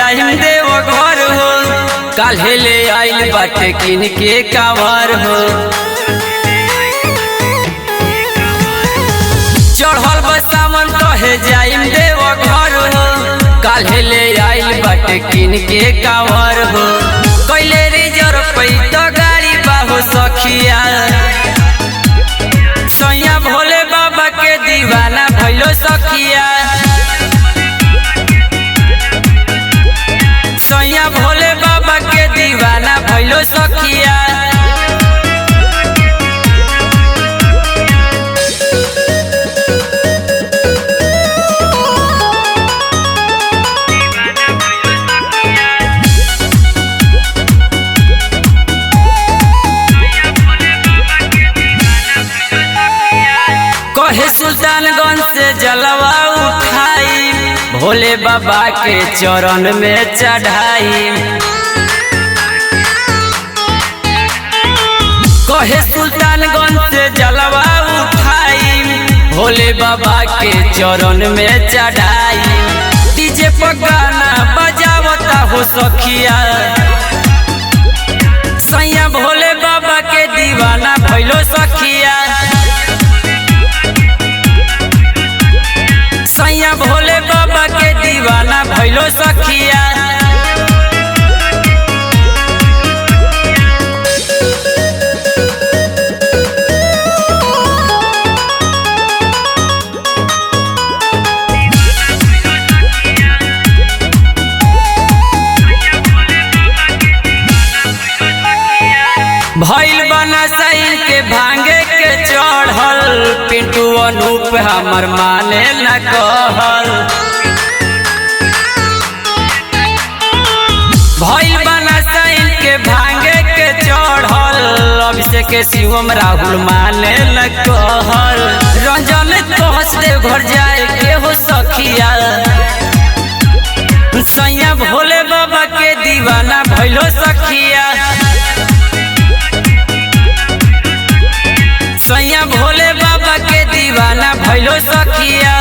जाहिम देव घर हो, काल्हे ले आइल बाटे किन के कांवर हो। चढ़ल बसामन कहे जाहिम देव घर हो, काल्हे ले आइल बाटे किन के कांवर हो। कैले रिजर्व पे तो गाड़ी बाहो सखिया, सैया भोले बाबा के दीवाना भइलो सखिया। सैया भोले बाबा के दीवाना भइलो सखिया। कहे सुल्तानगंज से जलवा उठाई, भोले बाबा के चरण में चढ़ाई। कहे सुल्तानगंज से जलवा उठाई, भोले बाबा के चरण में चढ़ाई। डीजे पर गाना बजावता हो सखिया, सैया भोले बाबा के दीवाना भइलो सखिया। सैया भोले बाबा के दीवाना भइलो सखिया। भइल बना सैल के भांगे के चढ़ल, पिंटू अनूप हमर माने न कहल। भइल बना सैल के भांगे के चढ़ल, अभिषेक के शिवम राहुल माने न कहल। रंजन तोहस देव घर जाए के हो सखिया, सैया भोले बाबा के दीवाना भइलो सखिया। सैया भोले बाबा के दीवाना भइलो सखिया।